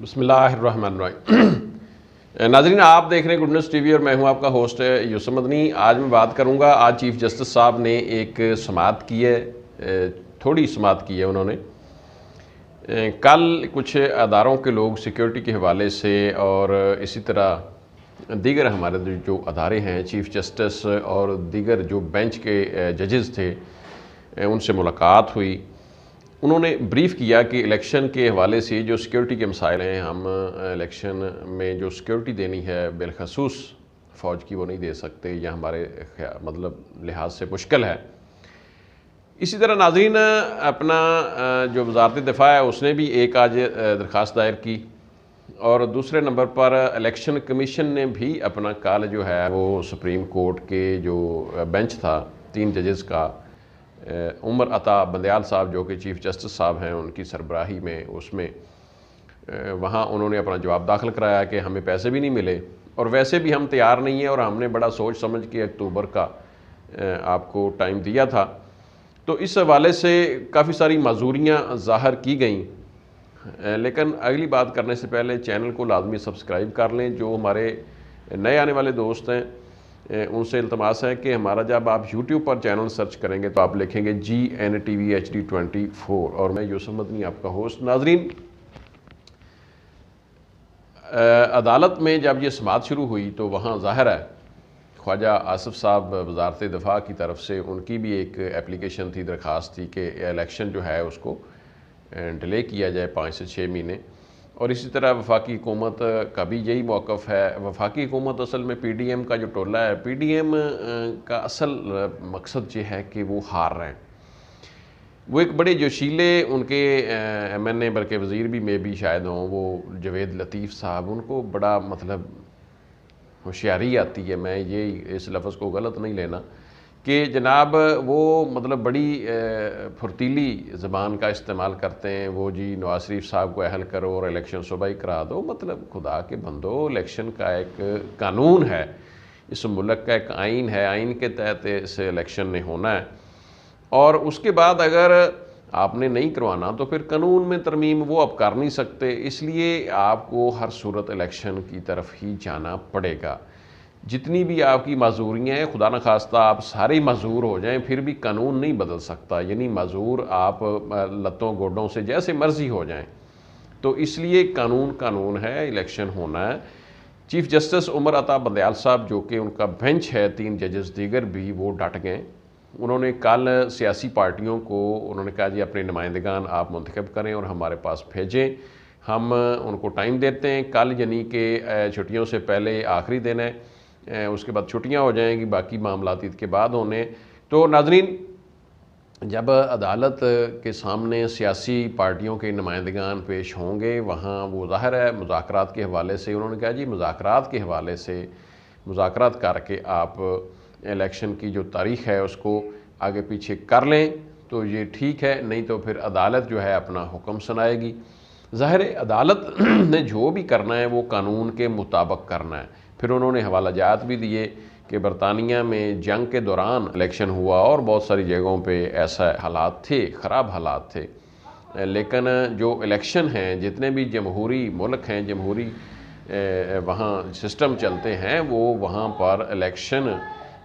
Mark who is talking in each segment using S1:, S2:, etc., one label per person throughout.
S1: بسم اللہ الرحمن الرحیم۔ ناظرین، آپ دیکھ رہے ہیں گڈ نیوز ٹی وی اور میں ہوں آپ کا ہوسٹ یوسف مدنی۔ آج میں بات کروں گا، آج چیف جسٹس صاحب نے ایک سماعت کی ہے، تھوڑی سماعت کی ہے انہوں نے۔ کل کچھ اداروں کے لوگ سیکیورٹی کے حوالے سے اور اسی طرح دیگر ہمارے جو ادارے ہیں، چیف جسٹس اور دیگر جو بینچ کے ججز تھے، ان سے ملاقات ہوئی۔ انہوں نے بریف کیا کہ الیکشن کے حوالے سے جو سیکیورٹی کے مسائل ہیں، ہم الیکشن میں جو سیکیورٹی دینی ہے بالخصوص فوج کی وہ نہیں دے سکتے، یا ہمارے لحاظ سے مشکل ہے۔ اسی طرح ناظرین، اپنا جو وزارت دفاع ہے اس نے بھی ایک آج درخواست دائر کی، اور دوسرے نمبر پر الیکشن کمیشن نے بھی اپنا کال جو ہے وہ سپریم کورٹ کے جو بینچ تھا 3 ججز کا، عمر عطا بندیال صاحب جو کہ چیف جسٹس صاحب ہیں ان کی سربراہی میں، اس میں وہاں انہوں نے اپنا جواب داخل کرایا کہ ہمیں پیسے بھی نہیں ملے، اور ویسے بھی ہم تیار نہیں ہیں، اور ہم نے بڑا سوچ سمجھ کے اکتوبر کا آپ کو ٹائم دیا تھا۔ تو اس حوالے سے کافی ساری معذوریاں ظاہر کی گئیں، لیکن اگلی بات کرنے سے پہلے چینل کو لازمی سبسکرائب کر لیں۔ جو ہمارے نئے آنے والے دوست ہیں ان سے التماس ہے کہ ہمارا جب آپ یوٹیوب پر چینل سرچ کریں گے تو آپ لکھیں گے GNTV HD 24، اور میں یوسف مدنی آپ کا ہوسٹ۔ ناظرین، عدالت میں جب یہ سماعت شروع ہوئی تو وہاں ظاہر ہے خواجہ آصف صاحب وزارت دفاع کی طرف سے ان کی بھی ایک اپلیکیشن تھی، درخواست تھی کہ الیکشن جو ہے اس کو ڈیلے کیا جائے 5 سے 6 مہینے، اور اسی طرح وفاقی حکومت کا بھی یہی موقف ہے۔ وفاقی حکومت اصل میں PDM کا جو ٹولہ ہے، PDM کا اصل مقصد یہ ہے کہ وہ ہار رہے ہیں۔ وہ ایک بڑے جوشیلے ان کے MNA بلکہ وزیر بھی میں بھی شاید ہوں، وہ جوید لطیف صاحب، ان کو بڑا مطلب ہوشیاری آتی ہے، میں یہ اس لفظ کو غلط نہیں لینا، کہ جناب وہ مطلب بڑی پھرتیلی زبان کا استعمال کرتے ہیں۔ وہ جی نواز شریف صاحب کو اہل کرو اور الیکشن صبح ہی کرا دو، مطلب خدا کے بندو، الیکشن کا ایک قانون ہے، اس ملک کا ایک آئین ہے، آئین کے تحت اس الیکشن نے ہونا ہے، اور اس کے بعد اگر آپ نے نہیں کروانا تو پھر قانون میں ترمیم وہ اب کر نہیں سکتے، اس لیے آپ کو ہر صورت الیکشن کی طرف ہی جانا پڑے گا۔ جتنی بھی آپ کی معذوریاں ہیں، خدا نخواستہ آپ سارے معذور ہو جائیں پھر بھی قانون نہیں بدل سکتا، یعنی معذور آپ لتوں گوڈوں سے جیسے مرضی ہو جائیں، تو اس لیے قانون ہے، الیکشن ہونا ہے۔ چیف جسٹس عمر عطا بندیال صاحب جو کہ ان کا بینچ ہے 3 ججز دیگر بھی، وہ ڈٹ گئے۔ انہوں نے کل سیاسی پارٹیوں کو انہوں نے کہا جی اپنے نمائندگان آپ منتخب کریں اور ہمارے پاس بھیجیں، ہم ان کو ٹائم دیتے ہیں کل، یعنی کہ چھٹیوں سے پہلے آخری دن ہے، اس کے بعد چھٹیاں ہو جائیں گی، باقی معاملات عید کے بعد ہونے۔ تو ناظرین، جب عدالت کے سامنے سیاسی پارٹیوں کے نمائندگان پیش ہوں گے، وہاں وہ ظاہر ہے مذاکرات کے حوالے سے انہوں نے کہا جی مذاکرات کے حوالے سے مذاکرات کر کے آپ الیکشن کی جو تاریخ ہے اس کو آگے پیچھے کر لیں تو یہ ٹھیک ہے، نہیں تو پھر عدالت جو ہے اپنا حکم سنائے گی۔ ظاہر ہے عدالت نے جو بھی کرنا ہے وہ قانون کے مطابق کرنا ہے۔ پھر انہوں نے حوالہ جات بھی دیے کہ برطانیہ میں جنگ کے دوران الیکشن ہوا اور بہت ساری جگہوں پہ ایسا حالات تھے، خراب حالات تھے، لیکن جو الیکشن ہیں جتنے بھی جمہوری ملک ہیں، جمہوری وہاں سسٹم چلتے ہیں، وہ وہاں پر الیکشن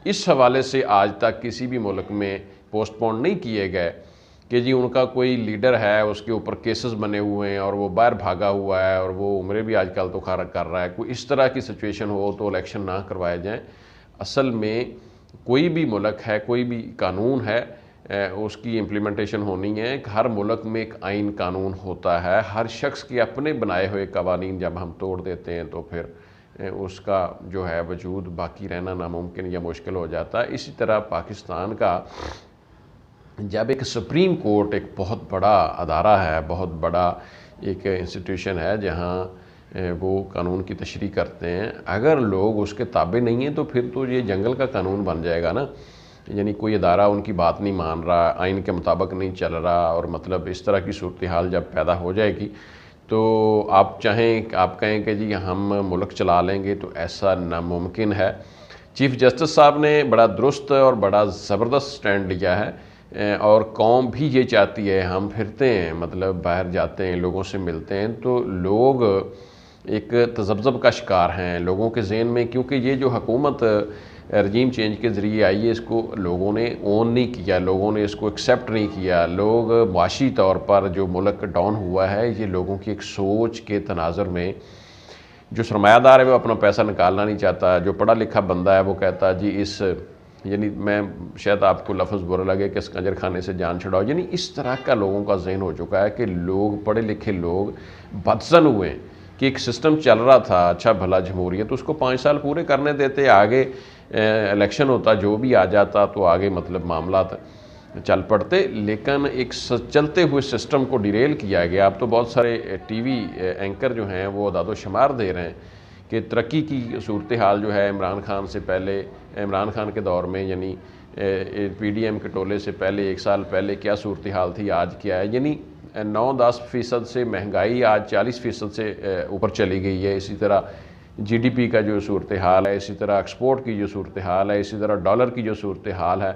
S1: اس حوالے سے آج تک کسی بھی ملک میں پوسٹ پون نہیں کیے گئے کہ جی ان کا کوئی لیڈر ہے، اس کے اوپر کیسز بنے ہوئے ہیں اور وہ باہر بھاگا ہوا ہے اور وہ عمریں بھی آج کل تو خارج کر رہا ہے، کوئی اس طرح کی سچویشن ہو تو الیکشن نہ کروائے جائیں۔ اصل میں کوئی بھی ملک ہے، کوئی بھی قانون ہے، اس کی امپلیمنٹیشن ہونی ہے۔ ہر ملک میں ایک آئین قانون ہوتا ہے، ہر شخص کے اپنے بنائے ہوئے قوانین جب ہم توڑ دیتے ہیں تو پھر اس کا جو ہے وجود باقی رہنا ناممکن یا مشکل ہو جاتا ہے۔ اسی طرح پاکستان کا جب ایک سپریم کورٹ ایک بہت بڑا ادارہ ہے، بہت بڑا ایک انسٹیٹیوشن ہے جہاں وہ قانون کی تشریح کرتے ہیں، اگر لوگ اس کے تابع نہیں ہیں تو پھر تو یہ جنگل کا قانون بن جائے گا نا، یعنی کوئی ادارہ ان کی بات نہیں مان رہا، آئین کے مطابق نہیں چل رہا، اور مطلب اس طرح کی صورتحال جب پیدا ہو جائے گی تو آپ چاہیں آپ کہیں کہ جی ہم ملک چلا لیں گے تو ایسا ناممکن ہے۔ چیف جسٹس صاحب نے بڑا درست اور بڑا زبردست سٹینڈ لیا ہے۔ اور قوم بھی یہ چاہتی ہے. ہم پھرتے ہیں مطلب باہر جاتے ہیں لوگوں سے ملتے ہیں تو لوگ ایک تذبذب کا شکار ہیں لوگوں کے ذہن میں, کیونکہ یہ جو حکومت رجیم چینج کے ذریعے آئی ہے اس کو لوگوں نے اون نہیں کیا, لوگوں نے اس کو ایکسیپٹ نہیں کیا. لوگ معاشی طور پر جو ملک ڈاؤن ہوا ہے یہ لوگوں کی ایک سوچ کے تناظر میں, جو سرمایہ دار ہے وہ اپنا پیسہ نکالنا نہیں چاہتا, جو پڑھا لکھا بندہ ہے وہ کہتا جی اس یعنی میں شاید آپ کو لفظ برا لگے کہ اس کنجر خانے سے جان چھڑاؤ, یعنی اس طرح کا لوگوں کا ذہن ہو چکا ہے کہ لوگ پڑھے لکھے لوگ بدظن ہوئے ہیں کہ ایک سسٹم چل رہا تھا اچھا بھلا جمہوریت, اس کو 5 سال پورے کرنے دیتے, آگے الیکشن ہوتا جو بھی آ جاتا تو آگے مطلب معاملات چل پڑتے, لیکن ایک چلتے ہوئے سسٹم کو ڈیریل کیا گیا. اب تو بہت سارے ٹی وی اینکر جو ہیں وہ اعداد و شمار دے رہے ہیں کہ ترقی کی صورتحال جو ہے عمران خان سے پہلے, عمران خان کے دور میں یعنی پی ڈی ایم کے ٹولے سے پہلے 1 سال پہلے کیا صورتحال تھی آج کیا ہے. یعنی 9-10% سے مہنگائی آج 40% سے اوپر چلی گئی ہے. اسی طرح جی ڈی پی کا جو صورتحال ہے, اسی طرح ایکسپورٹ کی جو صورتحال ہے, اسی طرح ڈالر کی جو صورتحال ہے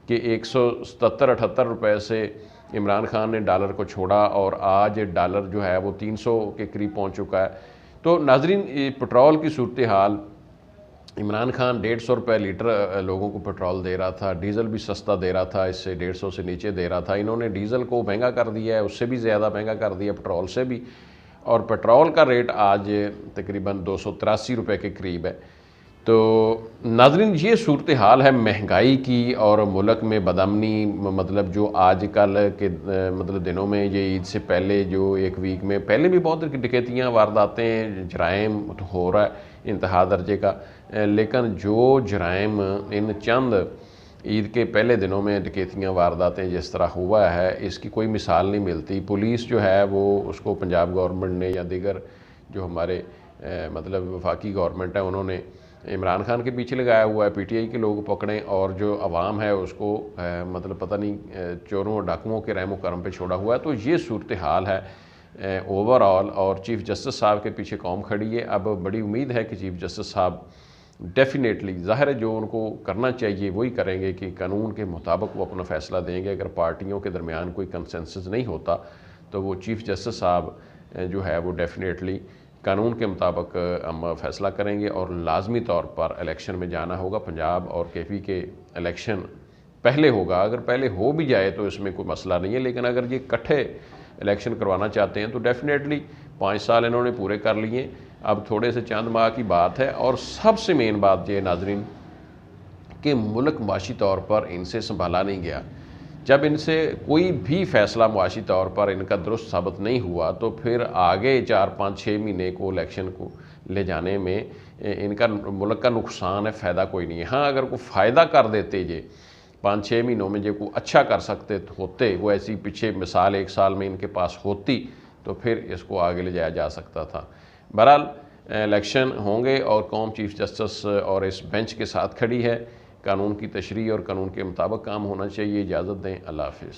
S1: کہ 177-78 روپے سے عمران خان نے ڈالر کو چھوڑا اور آج ڈالر جو ہے وہ 300 کے قریب پہنچ چکا ہے. تو ناظرین پٹرول کی صورتحال, عمران خان 150 روپے لیٹر لوگوں کو پٹرول دے رہا تھا, ڈیزل بھی سستا دے رہا تھا, اس سے 150 سے نیچے دے رہا تھا. انہوں نے ڈیزل کو مہنگا کر دیا ہے, اس سے بھی زیادہ مہنگا کر دیا پٹرول سے بھی, اور پٹرول کا ریٹ آج تقریباً 283 روپے کے قریب ہے. تو ناظرین یہ صورتحال ہے مہنگائی کی اور ملک میں بدامنی, مطلب جو آج کل کے مطلب دنوں میں یہ عید سے پہلے جو ایک ویک میں پہلے بھی بہت ڈکیتیاں وارداتیں جرائم ہو رہا ہے انتہا درجے کا, لیکن جو جرائم ان چند عید کے پہلے دنوں میں ڈکیتیاں وارداتیں جس طرح ہوا ہے اس کی کوئی مثال نہیں ملتی. پولیس جو ہے وہ اس کو پنجاب گورنمنٹ نے یا دیگر جو ہمارے مطلب وفاقی گورنمنٹ ہے انہوں نے عمران خان کے پیچھے لگایا ہوا ہے, پی ٹی آئی کے لوگ پکڑیں اور جو عوام ہے اس کو مطلب پتہ نہیں چوروں اور ڈاکوؤں کے رحم و کرم پہ چھوڑا ہوا ہے. تو یہ صورتحال ہے اوور آل, اور چیف جسٹس صاحب کے پیچھے قوم کھڑی ہے. اب بڑی امید ہے کہ چیف جسٹس صاحب ڈیفینیٹلی, ظاہر ہے جو ان کو کرنا چاہیے وہی کریں گے کہ قانون کے مطابق وہ اپنا فیصلہ دیں گے. اگر پارٹیوں کے درمیان کوئی کنسنسس نہیں ہوتا تو وہ چیف جسٹس صاحب جو ہے وہ ڈیفینیٹلی قانون کے مطابق ہم فیصلہ کریں گے, اور لازمی طور پر الیکشن میں جانا ہوگا. پنجاب اور کے پی کے الیکشن پہلے ہوگا, اگر پہلے ہو بھی جائے تو اس میں کوئی مسئلہ نہیں ہے, لیکن اگر یہ کٹھے الیکشن کروانا چاہتے ہیں تو ڈیفینیٹلی 5 سال انہوں نے پورے کر لیے, اب تھوڑے سے چند ماہ کی بات ہے. اور سب سے مین بات یہ ناظرین کہ ملک معاشی طور پر ان سے سنبھالا نہیں گیا. جب ان سے کوئی بھی فیصلہ معاشی طور پر ان کا درست ثابت نہیں ہوا تو پھر آگے 4-5-6 مہینے کو الیکشن کو لے جانے میں ان کا ملک کا نقصان ہے, فائدہ کوئی نہیں ہے. ہاں اگر کوئی فائدہ کر دیتے یہ 5-6 مہینوں میں جو کوئی اچھا کر سکتے ہوتے, وہ ایسی پیچھے مثال 1 سال میں ان کے پاس ہوتی تو پھر اس کو آگے لے جایا جا سکتا تھا. بہرحال الیکشن ہوں گے اور قوم چیف جسٹس اور اس بینچ کے ساتھ کھڑی ہے. قانون کی تشریح اور قانون کے مطابق کام ہونا چاہیے. اجازت دیں, اللہ حافظ.